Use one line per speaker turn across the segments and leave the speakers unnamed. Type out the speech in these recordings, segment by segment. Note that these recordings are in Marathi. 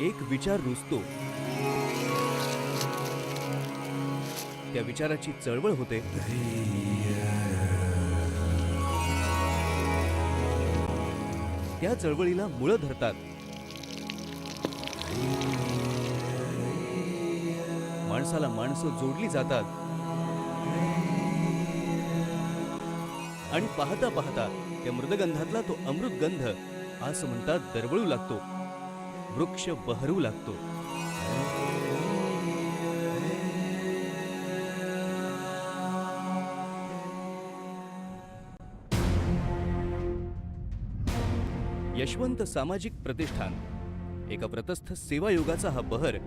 एक विचार रुजतो, त्या विचाराची चळवळ होते, त्या चळवळीला मुळं धरतात, माणसाला माणसं जोडली जातात आणि पाहता पाहता त्या मृदगंधातला तो अमृत गंध असं म्हणतात दरवळू लागतो, वृक्ष बहरू लागतो. यशवंत सामाजिक प्रतिष्ठान, एका व्रतस्थ सेवायोगाचा हा बहर,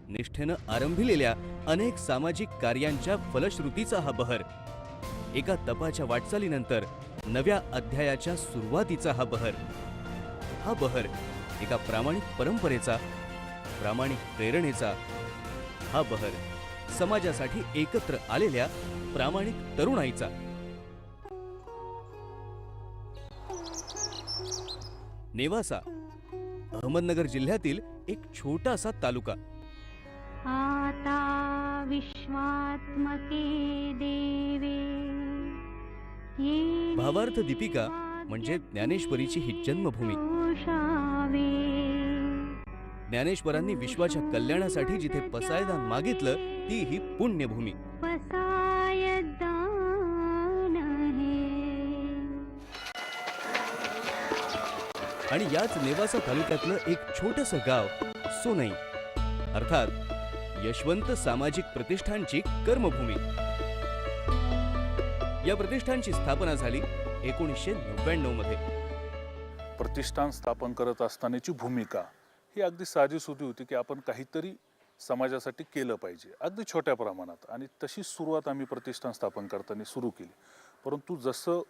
निष्ठेनं आरंभिलेल्या अनेक सामाजिक कार्यांच्या फलश्रुतीचा हा बहर, एका तपाच्या वाटचालीनंतर नव्या अध्यायाच्या सुरुवातीचा हा बहर, हा बहर एका प्रामाणिक परंपरेचा, प्रामाणिक प्रेरणेचा, हा बहर समाजासाठी एकत्र आलेल्या प्रामाणिक तरुणाईचा. नेवासा, अहमदनगर जिल्ह्यातील एक छोटासा तालुका.
आता विश्वात्मके देवे ये
भावार्थ दीपिका म्हणजे ज्ञानेश्वरीची ही जन्मभूमी.
शोषावे
ज्ञानेश्वरांनी विश्वाच्या कल्याणासाठी जिथे पसायदान मागितलं ती ही पुण्यभूमी.
पसायदान हे
आणि याच नेवासा तालुक्यातलं एक छोटंसं गाव सोनई, अर्थात यशवंत सामाजिक प्रतिष्ठानची कर्मभूमी. या प्रतिष्ठानची स्थापना झाली 1999 मध्ये.
प्रतिष्ठान स्थापन करत असतानाची भूमिका ही अगदी साधीसुधी होती की आपण काहीतरी समाजासाठी केलं पाहिजे, अगदी छोट्या प्रमाणात. आणि तशी सुरुवात आम्ही प्रतिष्ठान स्थापन करताना सुरू केली. परंतु जसं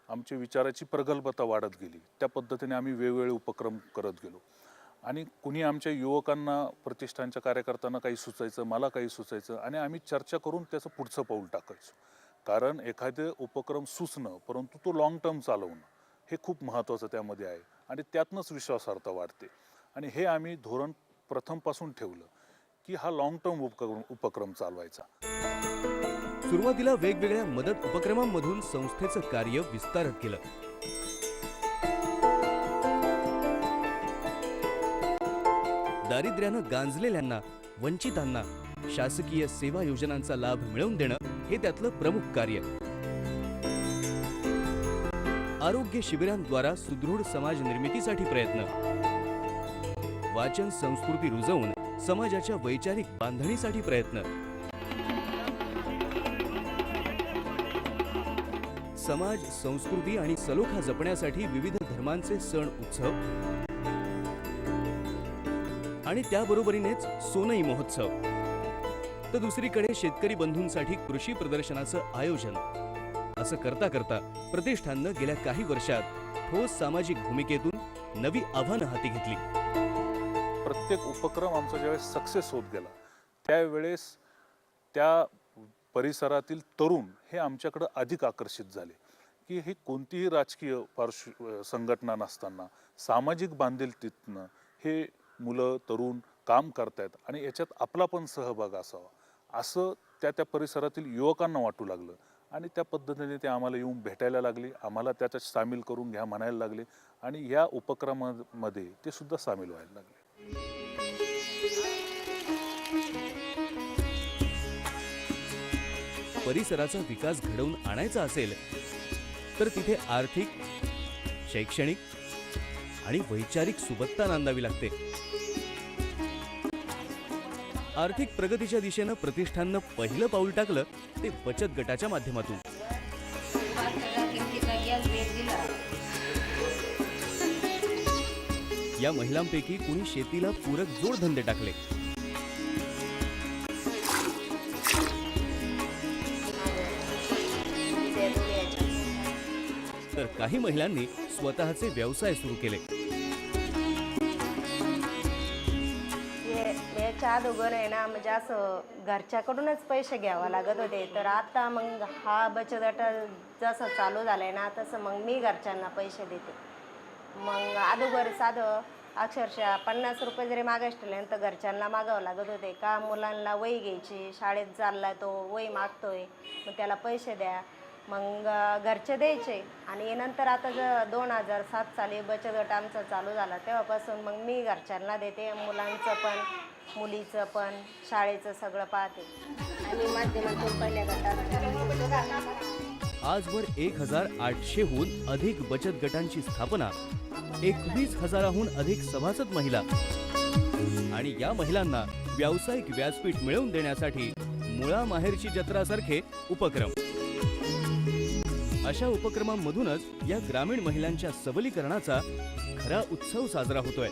आमची विचाराची प्रगल्भता वाढत गेली त्या पद्धतीने आम्ही वेगवेगळे उपक्रम करत गेलो. आणि कुणी आमच्या युवकांना प्रतिष्ठानच्या कार्यकर्त्यांना काही सुचायचं, मला काही सुचायचं, आणि आम्ही चर्चा करून त्याचं पुढचं पाऊल टाकायचो. कारण एखादे उपक्रम सुचणं परंतु तो लॉंग टर्म चालवणं हे खूप महत्त्वाचं त्यामध्ये आहे आणि त्यातनंच विश्वासार्हता वाढते. आणि हे आम्ही धोरण प्रथमपासून ठेवलं की हा लॉंग टर्म उपक्रम चालवायचा.
सुरुवातीला वेगवेगळ्या मदत उपक्रमांमधून संस्थेचं कार्य विस्तारत गेलं. दारिद्र्यानं गांजलेल्यांना, वंचितांना शासकीय सेवा योजनांचा लाभ मिळवून देणं हे त्यातलं प्रमुख कार्य. आरोग्य शिबिरांद्वारा सुदृढ समाज निर्मितीसाठी प्रयत्न, वाचन संस्कृती रुजवून समाजाच्या वैचारिक बांधणीसाठी प्रयत्न, समाज, संस्कृती आणि सलोखा जपण्यासाठी विविध धर्मांचे सण उत्सव आणि त्याबरोबरीनेच सोनई महोत्सव. तर दुसरीकडे शेतकरी बंधूंसाठी कृषी प्रदर्शनाचं आयोजन. असं करता करता प्रतिष्ठाननं गेल्या काही वर्षात ठोस सामाजिक भूमिकेतून नवी आव्हानं हाती घेतली.
प्रत्येक उपक्रम आमचा ज्यावेळेस सक्सेस होत गेला त्यावेळेस त्या परिसरातील तरुण हे आमच्याकडे अधिक आकर्षित झाले की हे कोणतीही राजकीय संघटना नसताना सामाजिक बांधिलकीतनं हे मुलं तरुण काम करतायत आणि याच्यात आपला पण सहभाग असावा असं त्या परिसरातील युवकांना वाटू लागलं. आणि त्या पद्धतीने ते आम्हाला येऊन भेटायला लागले, आम्हाला त्याच्यात सामील करून घ्या म्हणायला लागले आणि या उपक्रमामध्ये ते सुद्धा सामील व्हायला लागले.
परिसराचा विकास घडवून आणायचा असेल तर तिथे आर्थिक, शैक्षणिक आणि वैचारिक सुबत्ता नांदावी लागते. आर्थिक प्रगतीच्या दिशेनं प्रतिष्ठाननं पहिलं पाऊल टाकलं ते बचत गटाच्या माध्यमातून. या महिलांपैकी कुणी शेतीला पूरक जोडधंदे टाकले, तर काही महिलांनी स्वतःचे व्यवसाय सुरू केले.
याच्या अगोदर आहे ना, म्हणजे असं घरच्याकडूनच पैसे घ्यावे लागत होते. तर आता मग हा बचत गट जसं चालू झालाय ना तसं मग मी घरच्यांना पैसे देते. मग अगोदर साधं अक्षरशः 50 रुपये जरी मागायचे ठरले तर घरच्यांना मागावं लागत होते का मुलांना वही घ्यायची, शाळेत चालला तो वही मागतोय मग त्याला पैसे द्या. मग घरचे द्यायचे आणि नंतर आता जर 2007 साली बचत गट आमचा चालू झाला तेव्हापासून मग मी घरच्यांना देते, मुलांचं पण मुलीचं पण शाळेचं सगळं पाहते. आणि माध्यमातून पहिल्या गटात
आजवर 1800हून अधिक बचत गटांची स्थापना, 21,000हून अधिक सभासद महिला आणि या महिलांना व्यावसायिक व्यासपीठ मिळवून देण्यासाठी मुळा माहेरची जत्रासारखे उपक्रम. अशा उपक्रमांमधूनच या ग्रामीण महिलांच्या सबलीकरणाचा खरा उत्सव साजरा होतोय.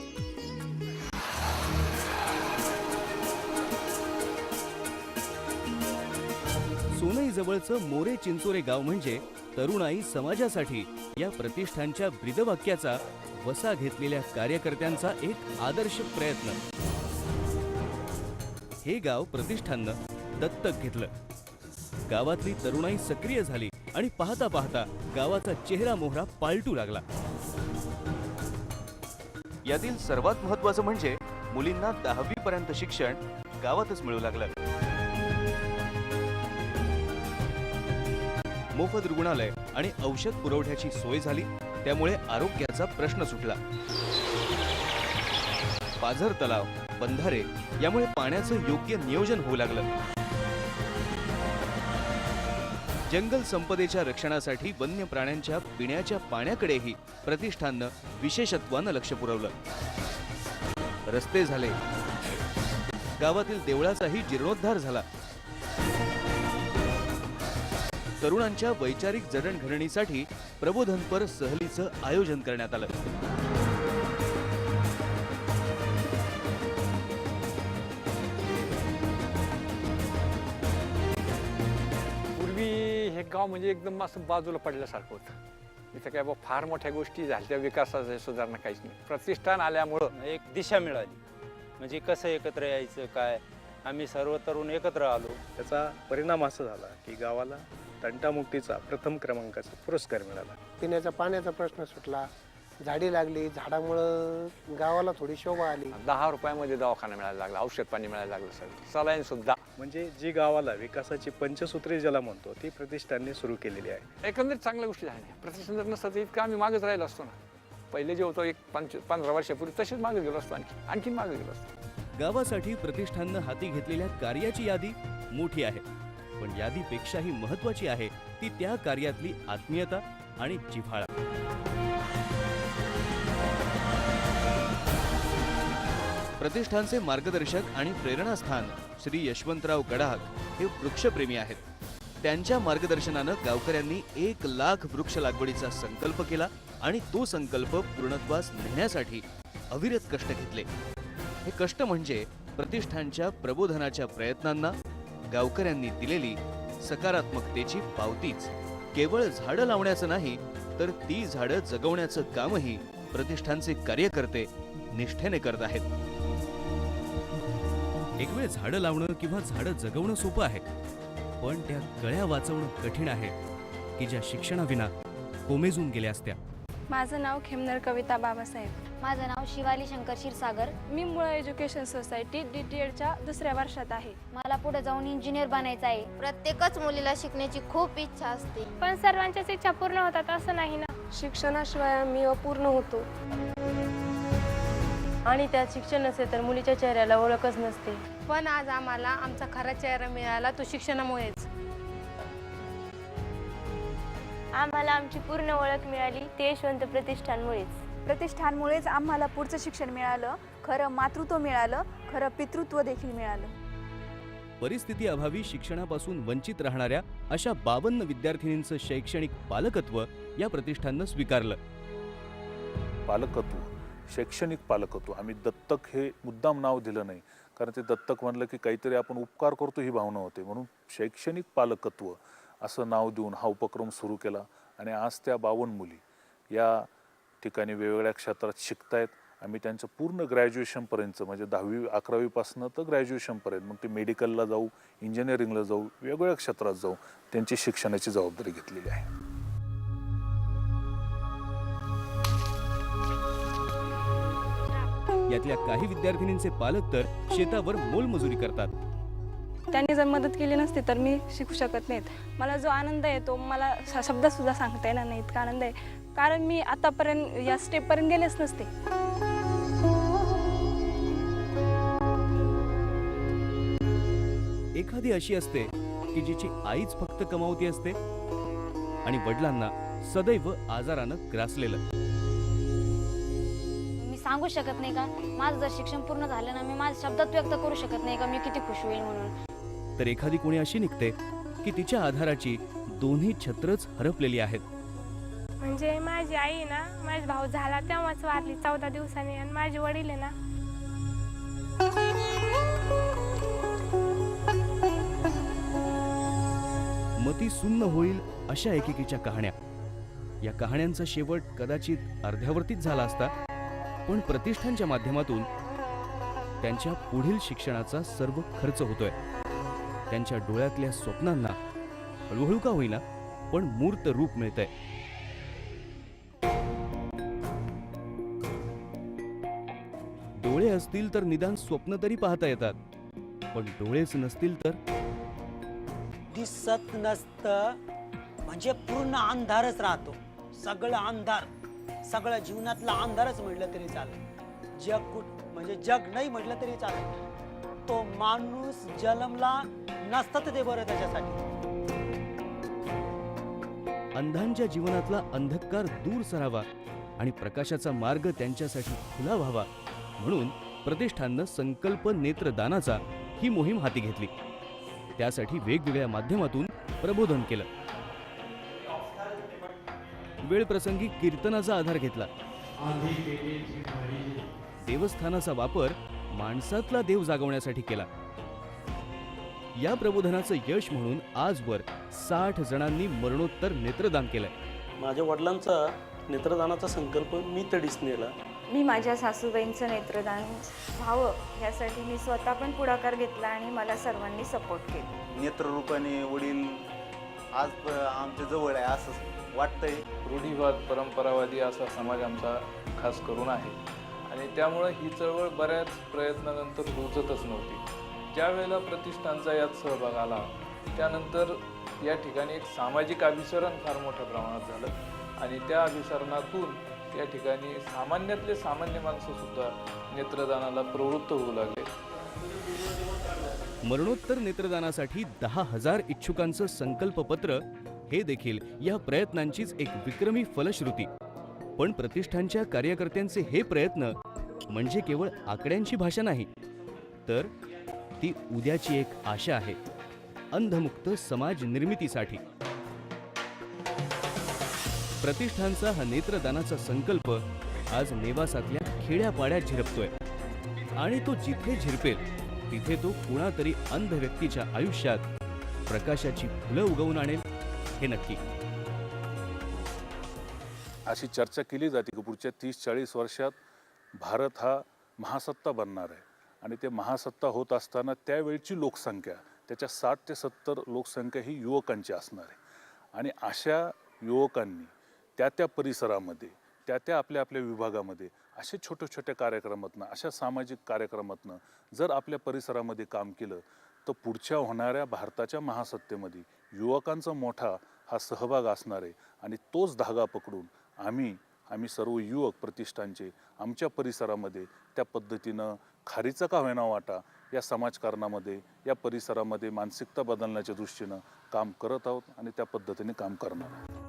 सोनई जवळचं मोरे चिंचोरे गाव म्हणजे तरुणाई समाजासाठी या प्रतिष्ठानच्या ब्रीदवाक्याचा वसा घेतलेल्या कार्यकर्त्यांचा एक आदर्श प्रयत्न. हे गाव प्रतिष्ठाननं दत्तक घेतलं. गावातली तरुणाई सक्रिय झाली आणि पाहता पाहता गावाचा चेहरा मोहरा पालटू लागला. यातील सर्वात महत्त्वाचं म्हणजे मुलींना 10वी पर्यंत शिक्षण गावातच मिळू लागलं. मोफत रुग्णालय आणि औषध पुरवठ्याची सोय झाली, त्यामुळे आरोग्याचा प्रश्न सुटला. पाझर तलाव, बंधारे यामुळे पाण्याचं योग्य नियोजन होऊ लागलं. जंगल संपदेच्या रक्षणासाठी वन्य प्राण्यांच्या पिण्याच्या पाण्याकडेही प्रतिष्ठाननं विशेषत्वानं लक्ष पुरवलं. रस्ते झाले, गावातील देवळाचाही जीर्णोद्धार झाला. तरुणांच्या वैचारिक जडणघडणीसाठी प्रबोधनपर सहलीचं आयोजन करण्यात आलं.
पूर्वी हे गाव म्हणजे एकदम असं बाजूला पडल्यासारखं होतं. इथं काय बा फार मोठ्या गोष्टी झाल्या, त्या विकासाच्या सुधारणा काहीच नाही. प्रतिष्ठान आल्यामुळं
एक दिशा मिळाली, म्हणजे कसं एकत्र यायचं काय, आम्ही सर्व तरुण एकत्र आलो.
त्याचा परिणाम असा झाला की गावाला तंटामुक्तीचा प्रथम क्रमांकाचा पुरस्कार मिळाला.
पिण्याच्या पाण्याचा प्रश्न सुटला, झाडी लागली, झाडामुळं गावाला थोडी शोभा आली.
10 रुपयामध्ये दवाखाना मिळायला लागला, औषध पाणी मिळायला लागलं, सगळं सलाईन सुद्धा.
म्हणजे जी गावाला विकासाची पंचसूत्री ज्याला म्हणतो ती प्रतिष्ठानने सुरू केलेली आहे.
एकंदरीत चांगल्या गोष्टी झाल्या. प्रतिष्ठान जर नसतं तर इतकं आम्ही मागच राहिलो असतो ना. पहिले जे होतं एक 15 वर्षापूर्वी तसेच मागे गेलो असतो, आणखीन मागे गेलो असतो.
गावासाठी प्रतिष्ठाननं हाती घेतलेल्या कार्याची यादी मोठी आहे, पण यादीपेक्षाही महत्वाची आहे ती त्या कार्यातली आत्मीयता आणि जिव्हाळा. प्रतिष्ठानचे मार्गदर्शक आणि प्रेरणास्थान श्री यशवंतराव गडाख हे वृक्षप्रेमी आहेत. त्यांच्या मार्गदर्शनानं गावकऱ्यांनी 1,00,000 वृक्ष लागवडीचा संकल्प केला आणि तो संकल्प पूर्णत्वास नेण्यासाठी अविरत कष्ट घेतले. हे कष्ट म्हणजे प्रतिष्ठानच्या प्रबोधनाच्या प्रयत्नांना गावकऱ्यांनी दिलेली सकारात्मकतेची पावतीच. केवळ झाडं लावण्याचं नाही तर ती झाडं जगवण्याचं कामही प्रतिष्ठानचे कार्यकर्ते निष्ठेने करत आहेत. एक वेळ झाडं लावणं किंवा झाडं जगवणं सोपं आहे, पण त्या कळ्या वाचवणं कठीण आहे की ज्या शिक्षणाविना कोमेजून गेल्या असत्या.
माझं नाव खेमनर कविता बाबासाहेब.
माझं नाव शिवाली शंकर क्षीरसागर.
मी मुळा एज्युकेशन सोसायटी DTEDच्या 2ऱ्या वर्षात आहे.
मला पुढे जाऊन इंजिनियर बनायचं आहे. प्रत्येकच मुलीला शिकण्याची खूप इच्छा असते,
पण सर्वांच्याच इच्छा पूर्ण होतात असं नाही ना. शिक्षणाशिवाय मी अपूर्ण होतो.
आणि त्यात शिक्षण नसेल तर मुलीच्या चेहऱ्याला ओळखच नसते.
पण आज आम्हाला आमचा खरा चेहरा मिळाला तो शिक्षणामुळेच.
आम्हाला आमची पूर्ण ओळख मिळाली ते यशवंत प्रतिष्ठानमुळेच.
प्रतिष्ठानमुळेच आम्हाला पुढचं शिक्षण मिळालं, खरं मातृत्व मिळालं, खरं पितृत्व देखील मिळालं.
परिस्थिती अभावी शिक्षणापासून वंचित राहणाऱ्या अशा 52 विद्यार्थिनींचं शैक्षणिक पालकत्व या प्रतिष्ठाननं स्वीकारलं.
पालकत्व, शैक्षणिक पालकत्व. आम्ही दत्तक हे मुद्दाम नाव दिलं नाही, कारण ते दत्तक म्हणलं की काहीतरी आपण उपकार करतो ही भावना होते, म्हणून शैक्षणिक पालकत्व असं नाव देऊन हा उपक्रम सुरू केला. आणि आज त्या 52 मुली या ठिकाणी वेगवेगळ्या क्षेत्रात शिकतायत. आम्ही त्यांचं पूर्ण ग्रॅज्युएशनपर्यंत म्हणजे 10वी 11वीपासून तर ग्रॅज्युएशनपर्यंत, मग ते मेडिकलला जाऊ, इंजिनिअरिंगला जाऊ, वेगवेगळ्या क्षेत्रात जाऊ, त्यांची शिक्षणाची जबाबदारी घेतलेली आहे.
यातल्या काही विद्यार्थिनींचे पालक तर शेतावर मोलमजुरी करतात.
त्यांनी जर मदत केली नसती तर मी शिकू शकत नाहीत. मला जो आनंद आहे तो मला शब्दात सुद्धा सांगता येणार नाही, इतका आनंद आहे. कारण मी आतापर्यंत या स्टेपपर्यंत गेलेच नसते.
एखादी अशी असते की जिची आईच फक्त कमावती असते आणि वडिलांना सदैव आजारानं ग्रासलेलं.
मी सांगू शकत नाही का माझं जर शिक्षण पूर्ण झालं ना, मी माझ्या शब्दात व्यक्त करू शकत नाही का मी किती खुश होईल म्हणून.
तर एखादी कोणी अशी निघते की तिच्या आधाराची दोन्ही छत्रच हरपलेली आहेत.
म्हणजे माझी आई ना, माझा भाऊ झाला तेव्हाच वारली 14 दिवसांनी, आणि माझे वडील आहे ना
मती सुन्न होईल अशा एकेकीच्या कहाण्या. या कहाण्यांचा शेवट कदाचित अर्ध्यावरतीच झाला असता, पण प्रतिष्ठानच्या माध्यमातून त्यांच्या पुढील शिक्षणाचा सर्व खर्च होतोय. त्यांच्या डोळ्यातल्या स्वप्नांना हळूहळू का होईना पण मूर्त रूप मिळतंय. डोळे असतील तर निदान स्वप्न तरी पाहता येतात, पण डोळेच नसतील तर
दिसत नसतं म्हणजे पूर्ण अंधारच राहतो. सगळं अंधार, सगळं जीवनातला अंधारच म्हटलं तरी चालेल. म्हणजे जग नाही म्हटलं तरी चालेल. तो माणूस जन्मला नसतं तर ते बरं त्याच्यासाठी.
अंधांच्या जीवनातला अंधकार दूर सरावा आणि प्रकाशाचा मार्ग त्यांच्यासाठी खुला व्हावा म्हणून प्रतिष्ठाननं संकल्प नेत्रदानाचा ही मोहीम हाती घेतली. त्यासाठी वेगवेगळ्या माध्यमातून प्रबोधन केलं. वेळ प्रसंगी कीर्तनाचा आधार घेतला. देवस्थानाचा वापर माणसातला देव जागवण्यासाठी केला. या प्रबोधनाचं यश म्हणून आजवर 60 जणांनी मरणोत्तर नेत्रदान केलंय.
माझ्या वडिलांचा नेत्रदानाचा संकल्प मी तडीस नेला.
मी माझ्या सासूबाईंचं नेत्रदान व्हावं यासाठी मी स्वतः पण पुढाकार घेतला आणि मला सर्वांनी सपोर्ट केला.
नेत्ररूपाने वडील आज आमच्या जवळ आहे असं वाटतंय.
रूढीवाद परंपरावादी असा समाज आमचा खास करून आहे आणि त्यामुळे ही चळवळ बऱ्याच प्रयत्नानंतर रुजतच नव्हती. ज्या वेळेला प्रतिष्ठानचा यात सहभाग आला त्यानंतर या ठिकाणी एक सामाजिक अभिसरण फार मोठ्या प्रमाणात झालं आणि त्या अभिसरणातून या ठिकाणी सामान्यातले सामान्य माणसं सुद्धा नेत्रदानाला प्रवृत्त होऊ लागले.
मरणोत्तर नेत्रदानासाठी 10,000 इच्छुकांचं संकल्पपत्र हे देखील या प्रयत्नांचीच एक विक्रमी फलश्रुती. पण प्रतिष्ठानच्या कार्यकर्त्यांचे हे प्रयत्न म्हणजे केवळ आकड्यांची भाषा नाही, तर ती उद्याची एक आशा आहे अंधमुक्त समाज निर्मितीसाठी. प्रतिष्ठानचा हा नेत्रदानाचा संकल्प आज नेवासातल्या खेड्यापाड्यात झिरपतोय आणि तो जिथे झिरपेल तिथे तो कुणातरी अंध व्यक्तीच्या आयुष्यात प्रकाशाची फुलं उगवून आणेल हे नक्की.
अशी चर्चा केली जाते की पुढच्या 30-40 वर्षात भारत हा महासत्ता बनणार आहे आणि ते महासत्ता होत असताना त्यावेळची लोकसंख्या त्याच्या 60 ते 70 लोकसंख्या ही युवकांची असणार आहे. आणि अशा युवकांनी त्या परिसरामध्ये त्या आपल्या विभागामध्ये अशा छोट्या कार्यक्रमातनं अशा सामाजिक कार्यक्रमातनं जर आपल्या परिसरामध्ये काम केलं तर पुढच्या होणाऱ्या भारताच्या महासत्तेमध्ये युवकांचा मोठा हा सहभाग असणार आहे. आणि तोच धागा पकडून आम्ही सर्व युवक प्रतिष्ठानचे आमच्या परिसरामध्ये त्या पद्धतीनं खारीचा का होईना वाटा या समाजकारणामध्ये या परिसरामध्ये मानसिकता बदलण्याच्या दृष्टीनं काम करत आहोत आणि त्या पद्धतीने काम करणार आहोत.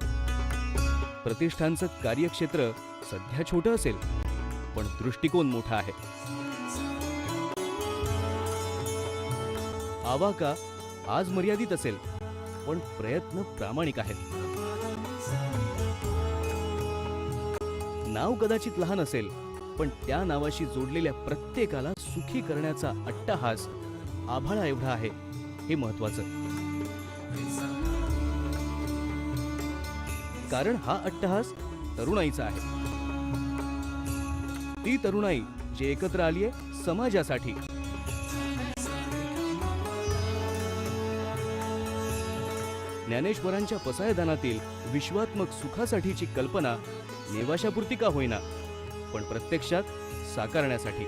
प्रतिष्ठानचं कार्यक्षेत्र सध्या छोटं असेल पण दृष्टिकोन मोठा आहे. आवाका आज मर्यादित असेल पण प्रयत्न प्रामाणिक आहेत. नाव कदाचित लहान असेल पण त्या नावाशी जोडलेल्या प्रत्येकाला सुखी करण्याचा अट्टहास आभाळा एवढा आहे हे महत्वाचं. कारण हा अट्टहास तरुणाईचा आहे. ती तरुणाई जी एकत्र आली आहे समाजासाठी. ज्ञानेश्वरांच्या पसायदानातील विश्वात्मक सुखासाठीची कल्पना नेवाशापुरती का होईना पण प्रत्यक्षात साकारण्यासाठी.